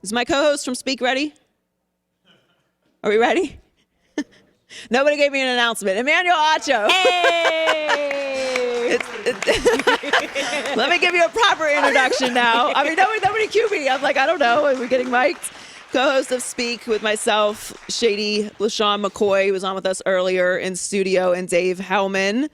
Is my co-host from Speak ready? Are we ready? Nobody gave me an announcement. Emmanuel Acho. Hey! Let me give you a proper introduction now. I mean, nobody cue me. I'm like, I don't know. Are we getting mic'd? Co-host of Speak with myself, Shady LaShawn McCoy, who was on with us earlier in studio, and Dave Hellman.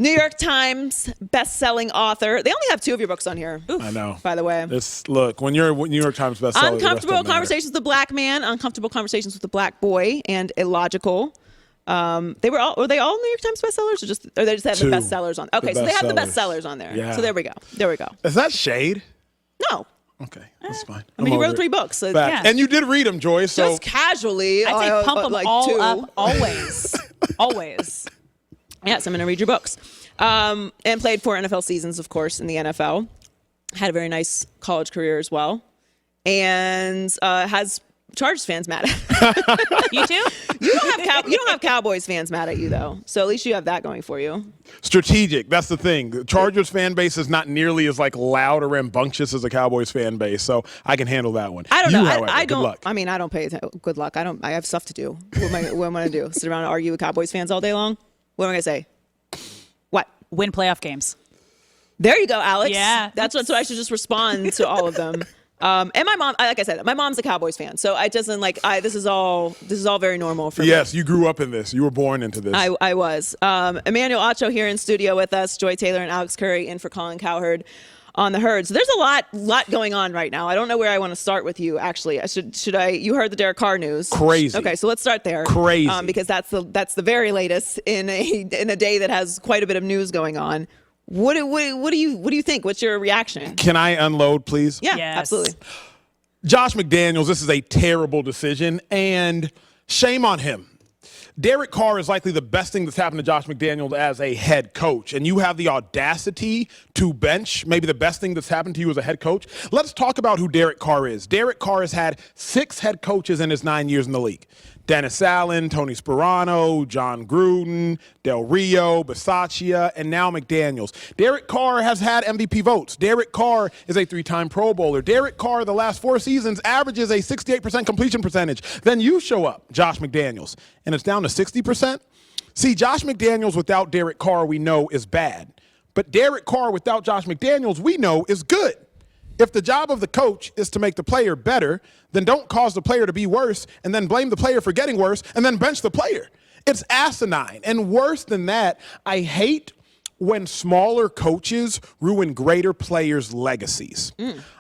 New York Times best-selling author. They only have 2 of your books on here. Oof, I know. By the way. Look, when you're a New York Times bestseller, Uncomfortable Conversations with a Black Man, Uncomfortable Conversations with a Black Boy, and Illogical. Were they all New York Times bestsellers, or they just had the bestsellers on? Okay, so they have the bestsellers on there. Yeah. So there we go. Is that shade? No. Okay, that's fine. I mean, you wrote 3 books. So yeah. And you did read them, Joy. So just casually. I'd say pump them like all 2. up, always. Always. Yes, I'm going to read your books. And played 4 NFL seasons, of course, in the NFL. Had a very nice college career as well. And has Chargers fans mad at you too? You don't have Cowboys fans mad at you, though. So at least you have that going for you. Strategic. That's the thing. The Chargers fan base is not nearly as loud or rambunctious as a Cowboys fan base. So I can handle that one. I don't know. However, I don't. Good luck. I mean, I don't pay attention. Good luck. I have stuff to do. What am I going to do? Sit around and argue with Cowboys fans all day long? What am I going to say? What? Win playoff games. There you go, Alex. Yeah. That's what I should just respond to all of them. And my mom, like I said, my mom's a Cowboys fan, so I doesn't this is all very normal for me. Yes, you grew up in this. You were born into this. I was. Emmanuel Acho here in studio with us, Joy Taylor and Alex Curry in for Colin Cowherd on the herd. So there's a lot going on right now. I don't know where I want to start with you. Actually, should I? You heard the Derek Carr news? Crazy. Okay, so let's start there. Crazy. Because that's the very latest in a day that has quite a bit of news going on. What do you think? What's your reaction? Can I unload, please? Yeah, Yes. absolutely. Josh McDaniels, this is a terrible decision, and shame on him. Derek Carr is likely the best thing that's happened to Josh McDaniels as a head coach, and you have the audacity to bench maybe the best thing that's happened to you as a head coach. Let's talk about who Derek Carr is. Derek Carr has had 6 head coaches in his 9 years in the league. Dennis Allen, Tony Sperano, John Gruden, Del Rio, Bisaccia, and now McDaniels. Derek Carr has had MVP votes. Derek Carr is a 3-time Pro Bowler. Derek Carr, the last 4 seasons, averages a 68% completion percentage. Then you show up, Josh McDaniels, and it's down to 60%. See, Josh McDaniels without Derek Carr we know is bad. But Derek Carr without Josh McDaniels we know is good. If the job of the coach is to make the player better, then don't cause the player to be worse and then blame the player for getting worse and then bench the player. It's asinine. And worse than that, I hate when smaller coaches ruin greater players' legacies.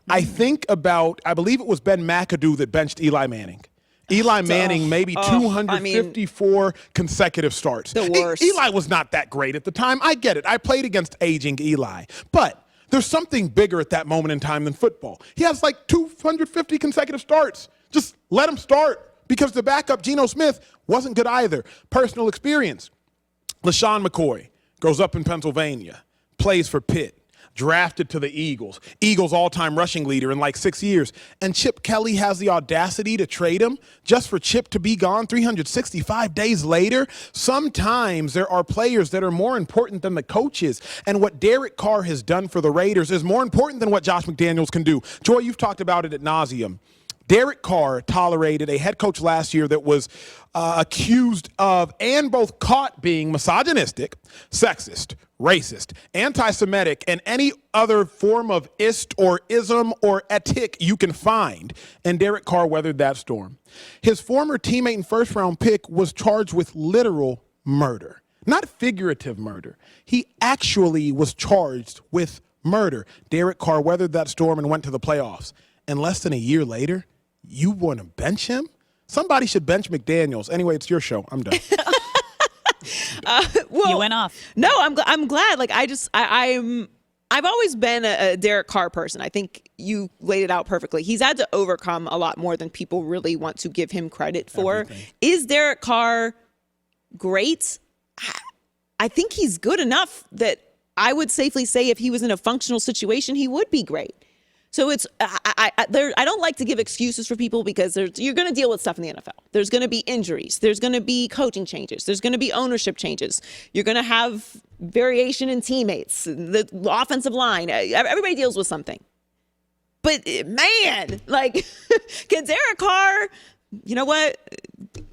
I think about, I believe it was Ben McAdoo that benched Eli Manning. Eli Manning, maybe 254 consecutive starts. The worst. Eli was not that great at the time. I get it. I played against aging Eli. But there's something bigger at that moment in time than football. He has 250 consecutive starts. Just let him start because the backup, Geno Smith, wasn't good either. Personal experience. LaShawn McCoy grows up in Pennsylvania, plays for Pitt, drafted to the Eagles. Eagles all-time rushing leader in 6 years. And Chip Kelly has the audacity to trade him just for Chip to be gone 365 days later. Sometimes there are players that are more important than the coaches. And what Derek Carr has done for the Raiders is more important than what Josh McDaniels can do. Joy, you've talked about it ad nauseum. Derek Carr tolerated a head coach last year that was accused of and both caught being misogynistic, sexist, racist, anti-Semitic, and any other form of ist or ism or etic you can find. And Derek Carr weathered that storm. His former teammate and first-round pick was charged with literal murder, not figurative murder. He actually was charged with murder. Derek Carr weathered that storm and went to the playoffs. And less than a year later, you want to bench him? Somebody should bench McDaniels. Anyway, it's your show. I'm done. You went off. No, I'm glad. I've always been a Derek Carr person. I think you laid it out perfectly. He's had to overcome a lot more than people really want to give him credit for. Everything. Is Derek Carr great? I think he's good enough that I would safely say if he was in a functional situation, he would be great. So I don't like to give excuses for people because you're going to deal with stuff in the NFL. There's going to be injuries. There's going to be coaching changes. There's going to be ownership changes. You're going to have variation in teammates, the offensive line. Everybody deals with something. But man, like, can Derek Carr, you know what?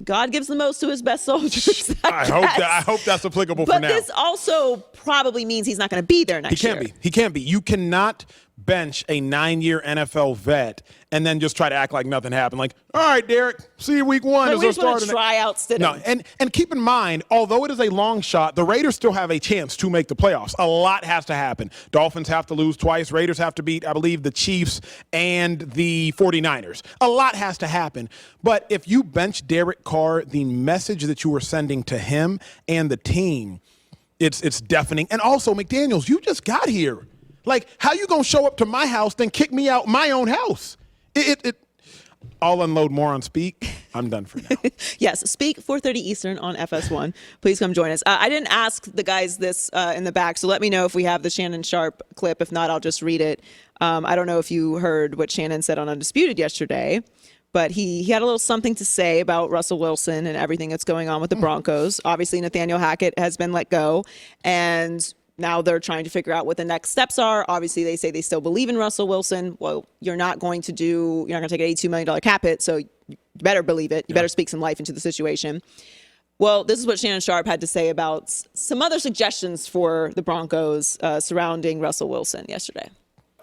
God gives the most to his best soldiers. I hope that's applicable for but now. But this also probably means he's not going to be there next year. He can't be. You cannot bench a 9-year NFL vet and then just try to act like nothing happened. Like, all right, Derek, see you week one. Like, we just want to try out Stidham. No, and keep in mind, although it is a long shot, the Raiders still have a chance to make the playoffs. A lot has to happen. Dolphins have to lose twice. Raiders have to beat, I believe, the Chiefs and the 49ers. A lot has to happen. But if you bench Derek Carr, the message that you are sending to him and the team, it's deafening. And also, McDaniels, you just got here. Like, how you going to show up to my house, then kick me out my own house? I'll unload more on Speak. I'm done for now. Yes, Speak, 4:30 Eastern on FS1. Please come join us. I didn't ask the guys this in the back, so let me know if we have the Shannon Sharp clip. If not, I'll just read it. I don't know if you heard what Shannon said on Undisputed yesterday, but he had a little something to say about Russell Wilson and everything that's going on with the Broncos. Obviously, Nathaniel Hackett has been let go, and now they're trying to figure out what the next steps are. Obviously, they say they still believe in Russell Wilson. Well, you're not going to take an $82 million cap hit, so you better believe it. You better speak some life into the situation. Well, this is what Shannon Sharp had to say about some other suggestions for the Broncos surrounding Russell Wilson yesterday.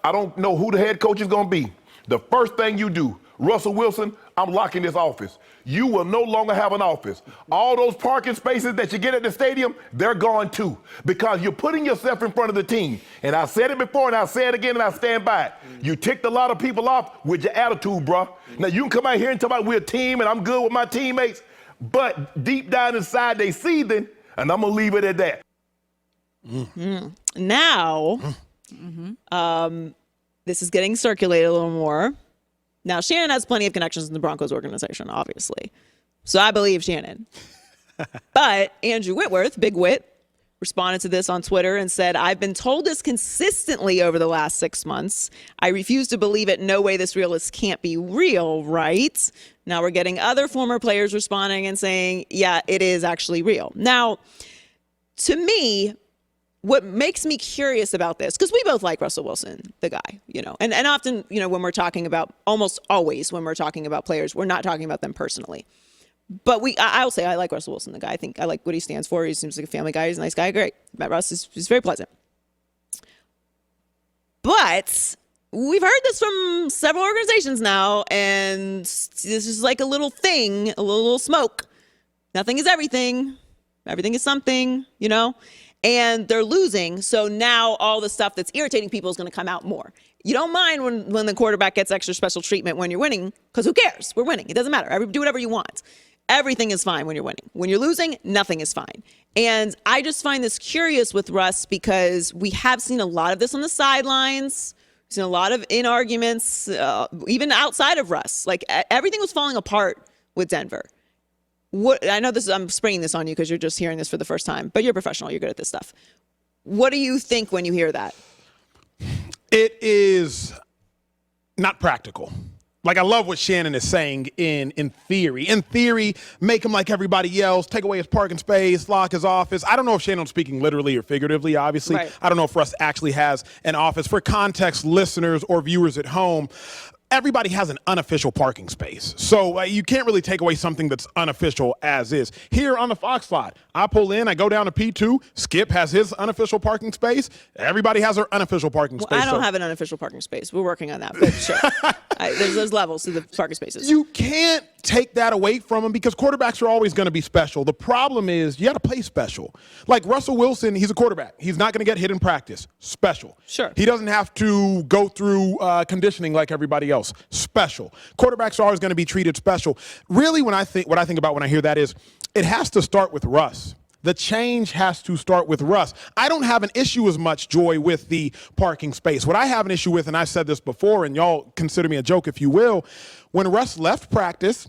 I don't know who the head coach is going to be. The first thing you do, Russell Wilson, I'm locking this office. You will no longer have an office. All those parking spaces that you get at the stadium, they're gone too, because you're putting yourself in front of the team. And I said it before, and I'll say it again, and I stand by it. You ticked a lot of people off with your attitude, bro. Now, you can come out here and talk about we're a team, and I'm good with my teammates, but deep down inside, they seething, and I'm going to leave it at that. Now, this is getting circulated a little more. Now, Shannon has plenty of connections in the Broncos organization, obviously. So I believe Shannon. But Andrew Whitworth, Big Whit, responded to this on Twitter and said, I've been told this consistently over the last 6 months. I refuse to believe it. No way this realist can't be real, right? Now we're getting other former players responding and saying, yeah, it is actually real. Now, to me, what makes me curious about this, because we both like Russell Wilson, the guy, and often, when we're talking about, almost always when we're talking about players, we're not talking about them personally. But I'll say I like Russell Wilson, the guy. I think I like what he stands for. He seems like a family guy. He's a nice guy. Great. Met Russ. He's very pleasant. But we've heard this from several organizations now, and this is like a little thing, a little smoke. Nothing is everything. Everything is something, and they're losing. So now all the stuff that's irritating people is going to come out more. You don't mind when the quarterback gets extra special treatment when you're winning, because who cares? We're winning. It doesn't matter. Do whatever you want. Everything is fine when you're winning. When you're losing, nothing is fine. And I just find this curious with Russ, because we have seen a lot of this on the sidelines. We've seen a lot of arguments, even outside of Russ. Like, everything was falling apart with Denver. I know I'm springing this on you because you're just hearing this for the first time, but you're a professional. You're good at this stuff. What do you think when you hear that? It is not practical. Like, I love what Shannon is saying in theory. In theory, make him like everybody else, take away his parking space, lock his office. I don't know if Shannon's speaking literally or figuratively, obviously. Right. I don't know if Russ actually has an office. For context, listeners or viewers at home, everybody has an unofficial parking space. So you can't really take away something that's unofficial as is. Here on the Fox lot, I pull in, I go down to P2. Skip has his unofficial parking space. Everybody has their unofficial parking space. I don't have an unofficial parking space. We're working on that, but sure. There's levels to the parking spaces. You can't take that away from them, because quarterbacks are always going to be special. The problem is you got to play special. Like Russell Wilson, he's a quarterback. He's not going to get hit in practice. Special. Sure. He doesn't have to go through conditioning like everybody else. Special. Quarterbacks are always going to be treated special. Really, what I think about when I hear that is it has to start with Russ. The change has to start with Russ. I don't have an issue as much, Joy, with the parking space. What I have an issue with, and I've said this before, and y'all consider me a joke if you will, when Russ left practice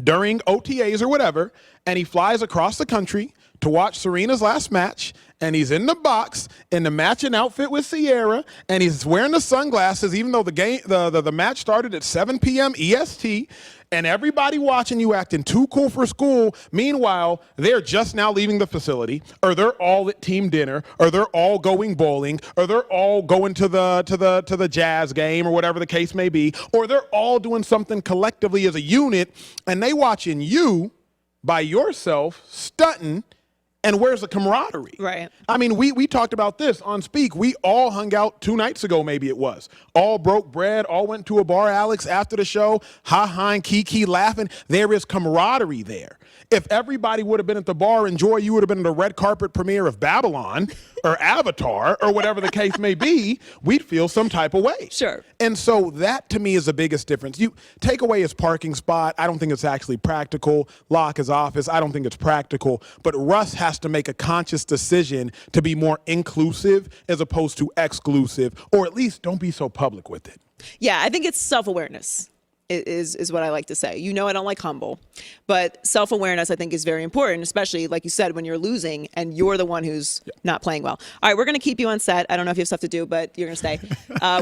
during OTAs or whatever, and he flies across the country to watch Serena's last match, and he's in the box in the matching outfit with Sierra, and he's wearing the sunglasses, even though the match started at 7 p.m. EST, and everybody watching you acting too cool for school. Meanwhile, they're just now leaving the facility, or they're all at team dinner, or they're all going bowling, or they're all going to the Jazz game, or whatever the case may be, or they're all doing something collectively as a unit, and they watching you by yourself stunting. And where's the camaraderie? Right. I mean, we talked about this on Speak. We all hung out 2 nights ago, maybe it was. All broke bread, all went to a bar, Alex, after the show, ha-ha and kiki laughing. There is camaraderie there. If everybody would have been at the bar and Joy, you would have been at the red carpet premiere of Babylon or Avatar or whatever the case may be, we'd feel some type of way. Sure. And so that, to me, is the biggest difference. You take away his parking spot. I don't think it's actually practical. Lock his office. I don't think it's practical. But Russ has to make a conscious decision to be more inclusive as opposed to exclusive, or at least don't be so public with it. Yeah, I think it's self-awareness is what I like to say. You know, I don't like humble, but self-awareness I think is very important, especially like you said, when you're losing and you're the one who's not playing well. All right, we're going to keep you on set. I don't know if you have stuff to do, but you're going to stay.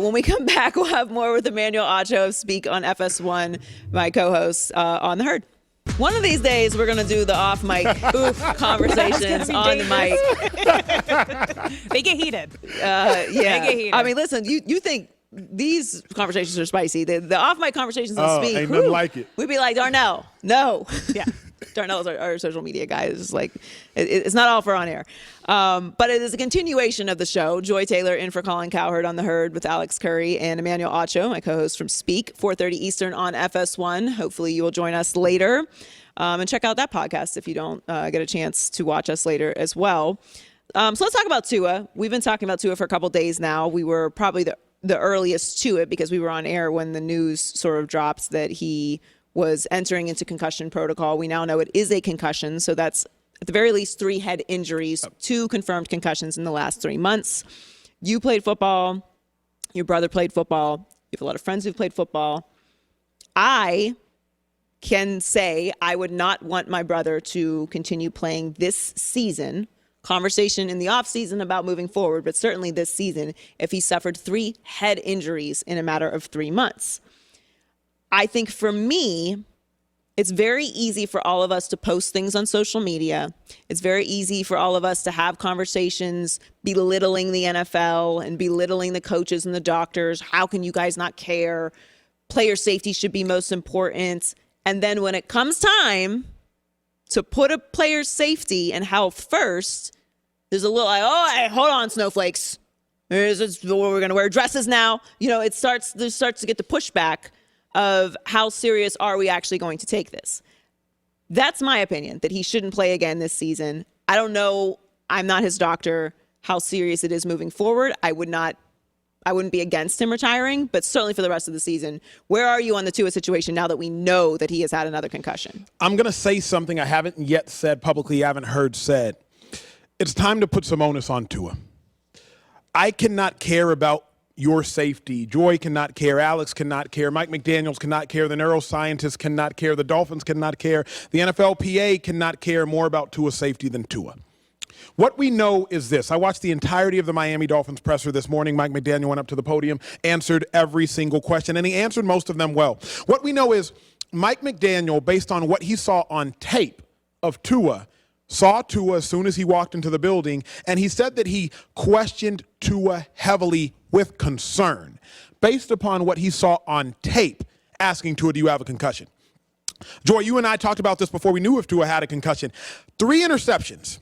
When we come back, we'll have more with Emmanuel Acho of Speak on FS1, my co-host on The Herd. One of these days, we're going to do the off-mic oof conversations on the mic. They get heated. Yeah. They get heated. I mean, listen, you think these conversations are spicy. The off-mic conversations on Speak. Ain't nothing like it. We'd be like, Darnell, no. Yeah. Darnell's our social media guy. It's like, it's not all for on air. But it is a continuation of the show. Joy Taylor in for Colin Cowherd on The Herd with Alex Curry and Emmanuel Acho, my co-host from Speak, 4:30 Eastern on FS1. Hopefully you will join us later. And check out that podcast if you don't get a chance to watch us later as well. So let's talk about Tua. We've been talking about Tua for a couple days now. We were probably the earliest to it because we were on air when the news sort of dropped that he was entering into concussion protocol. We now know it is a concussion, so that's at the very least 3 head injuries, 2 confirmed concussions in the last 3 months. You played football. Your brother played football. You have a lot of friends who've played football. I can say I would not want my brother to continue playing this season. Conversation in the offseason about moving forward, but certainly this season if he suffered 3 head injuries in a matter of 3 months. I think for me, it's very easy for all of us to post things on social media. It's very easy for all of us to have conversations belittling the NFL and belittling the coaches and the doctors. How can you guys not care? Player safety should be most important. And then when it comes time to put a player's safety and health first, there's a little like, oh, hey, hold on, snowflakes. We're going to wear dresses now. You know, there starts to get the pushback of how serious are we actually going to take this. That's my opinion, that he shouldn't play again this season. I don't know. I'm not his doctor, how serious it is moving forward. I wouldn't be against him retiring, but certainly for the rest of the season. Where are you on the Tua situation now that we know that he has had another concussion? I'm going to say something I haven't yet said publicly, I haven't heard said. It's time to put some onus on Tua. I cannot care about your safety. Joy cannot care. Alex cannot care. Mike McDaniels cannot care. The neuroscientists cannot care. The Dolphins cannot care. The NFLPA cannot care more about Tua's safety than Tua. What we know is this. I watched the entirety of the Miami Dolphins presser this morning. Mike McDaniel went up to the podium, answered every single question, and he answered most of them well. What we know is Mike McDaniel, based on what he saw on tape of Tua, saw Tua as soon as he walked into the building, and he said that he questioned Tua heavily with concern based upon what he saw on tape, asking Tua, do you have a concussion? Joy, you and I talked about this before we knew if Tua had a concussion. 3 interceptions.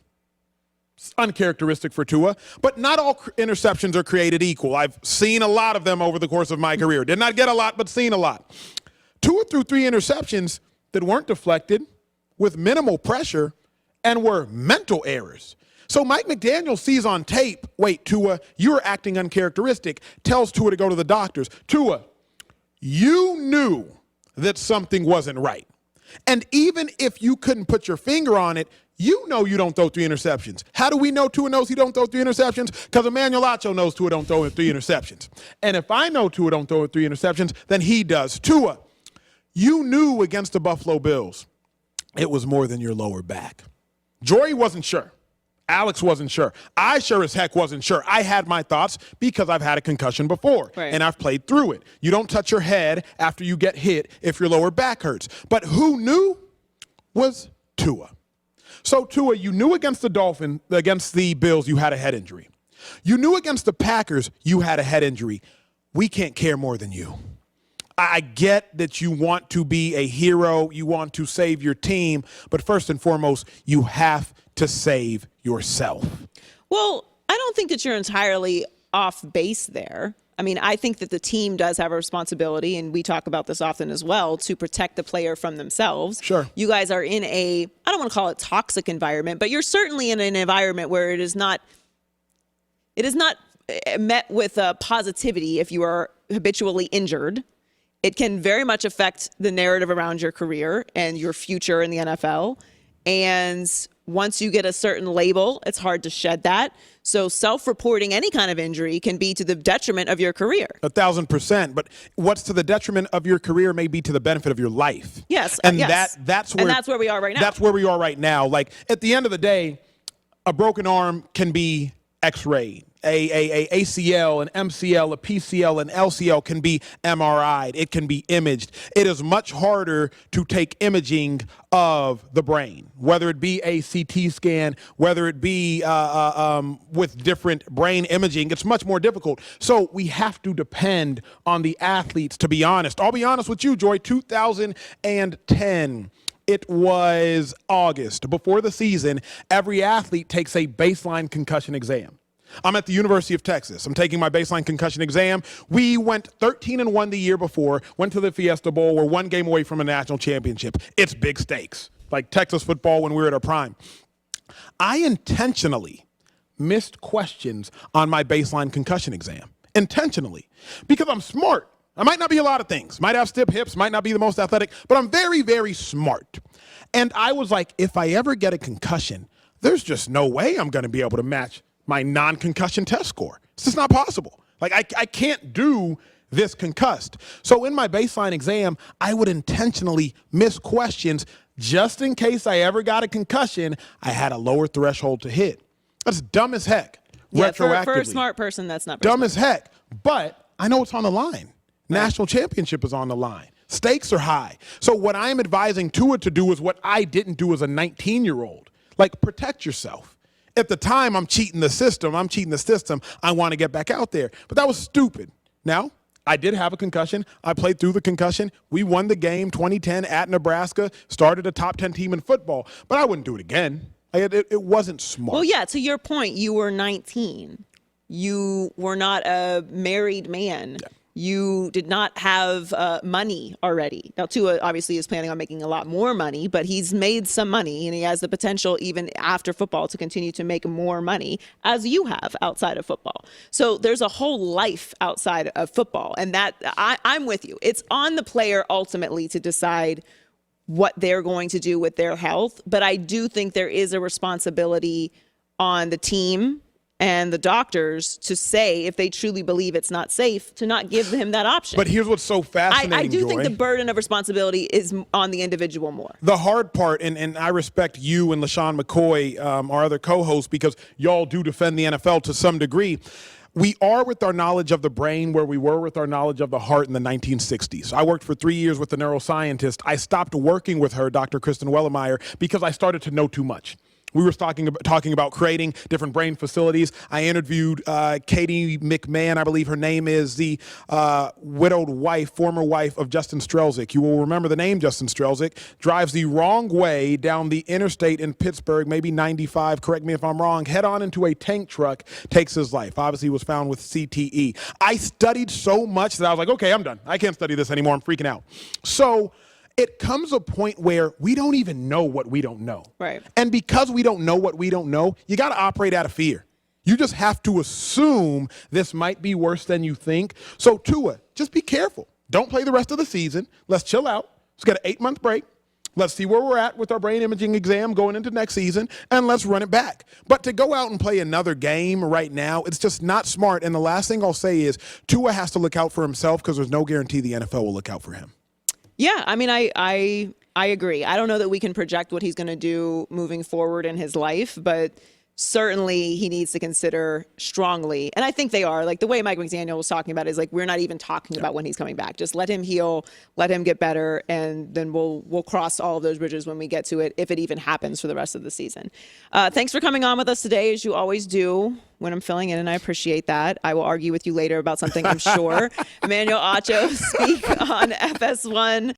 It's uncharacteristic for Tua, but not all interceptions are created equal. I've seen a lot of them over the course of my career. Did not get a lot, but seen a lot. 2 through 3 interceptions that weren't deflected, with minimal pressure, and were mental errors. So Mike McDaniel sees on tape, wait, Tua, you're acting uncharacteristic, tells Tua to go to the doctors. Tua, you knew that something wasn't right. And even if you couldn't put your finger on it, you know you don't throw 3 interceptions. How do we know Tua knows he don't throw 3 interceptions? Because Emmanuel Acho knows Tua don't throw 3 interceptions. And if I know Tua don't throw 3 interceptions, then he does. Tua, you knew against the Buffalo Bills it was more than your lower back. Jory wasn't sure. Alex wasn't sure. I sure as heck wasn't sure. I had my thoughts because I've had a concussion before, right, and I've played through it. You don't touch your head after you get hit if your lower back hurts. But who knew was Tua. So Tua, you knew against the Bills, you had a head injury. You knew against the Packers, you had a head injury. We can't care more than you. I get that you want to be a hero, you want to save your team, but first and foremost, you have to save yourself. Well, I don't think that you're entirely off base there. I mean, I think that the team does have a responsibility, and we talk about this often as well, to protect the player from themselves. Sure. You guys are in I don't want to call it toxic environment, but you're certainly in an environment where it is not met with positivity if you are habitually injured. It can very much affect the narrative around your career and your future in the NFL. And once you get a certain label, it's hard to shed that. So self-reporting any kind of injury can be to the detriment of your career. 1,000%. But what's to the detriment of your career may be to the benefit of your life. Yes. And yes. that's where we are right now. That's where we are right now. Like, at the end of the day, a broken arm can be x-rayed. A ACL, an MCL, a PCL, an LCL can be MRI'd. It can be imaged. It is much harder to take imaging of the brain, whether it be a CT scan, whether it be with different brain imaging. It's much more difficult. So we have to depend on the athletes, to be honest. I'll be honest with you, Joy, 2010. It was August. Before the season, every athlete takes a baseline concussion exam. I'm at the University of Texas. I'm taking my baseline concussion exam. We went 13-1 the year before, went to the Fiesta Bowl. We're one game away from a national championship. It's big stakes, like Texas football when we were at our prime. I intentionally missed questions on my baseline concussion exam, intentionally, because I'm smart. I might not be a lot of things, might have stiff hips, might not be the most athletic, but I'm very, very smart. And I was like, if I ever get a concussion, there's just no way I'm going to be able to match my non-concussion test score. It's just not possible. Like, I can't do this concussed. So in my baseline exam, I would intentionally miss questions just in case I ever got a concussion. I had a lower threshold to hit. That's dumb as heck. Yeah, retroactively. for a smart person, that's not very dumb smart. as heck. But I know it's on the line. National championship is on the line. Stakes are high. So what I'm advising Tua to do is what I didn't do as a 19-year-old. Like, protect yourself. At the time, I'm cheating the system. I want to get back out there. But that was stupid. Now, I did have a concussion. I played through the concussion. We won the game 2010 at Nebraska, started a top 10 team in football. But I wouldn't do it again. It wasn't smart. Well, yeah, to your point, you were 19. You were not a married man. Yeah. You did not have money already. Now, Tua obviously is planning on making a lot more money, but he's made some money, and he has the potential even after football to continue to make more money, as you have outside of football. So there's a whole life outside of football, and that I'm with you. It's on the player ultimately to decide what they're going to do with their health, but I do think there is a responsibility on the team and the doctors to say, if they truly believe it's not safe, to not give him that option. But here's what's so fascinating, I do Joy. think the burden of responsibility is on the individual more. The hard part, and I respect you and LaShawn McCoy, our other co-hosts, because y'all do defend the NFL to some degree. We are with our knowledge of the brain where we were with our knowledge of the heart in the 1960s. I worked for 3 years with a neuroscientist. I stopped working with her, Dr. Kristen Wellemeyer, because I started to know too much. We were talking about creating different brain facilities. I interviewed Katie McMahon, I believe her name is, the widowed wife, former wife of Justin Strelzik. You will remember the name Justin Strelzik. Drives the wrong way down the interstate in Pittsburgh, maybe 95, correct me if I'm wrong, head on into a tank truck, takes his life. Obviously, he was found with CTE. I studied so much that I was like, okay, I'm done. I can't study this anymore. I'm freaking out. So it comes a point where we don't even know what we don't know. Right. And because we don't know what we don't know, you got to operate out of fear. You just have to assume this might be worse than you think. So Tua, just be careful. Don't play the rest of the season. Let's chill out. Let's get an 8-month break. Let's see where we're at with our brain imaging exam going into next season, and let's run it back. But to go out and play another game right now, it's just not smart. And the last thing I'll say is Tua has to look out for himself because there's no guarantee the NFL will look out for him. Yeah, I mean, I agree. I don't know that we can project what he's going to do moving forward in his life, but certainly he needs to consider strongly. And I think they are. Like the way Mike McDaniel was talking about it is like, we're not even talking about when he's coming back. Just let him heal, let him get better, and then we'll cross all of those bridges when we get to it, if it even happens for the rest of the season. Thanks for coming on with us today, as you always do when I'm filling in, and I appreciate that. I will argue with you later about something, I'm sure. Emmanuel Acho, speak on FS1.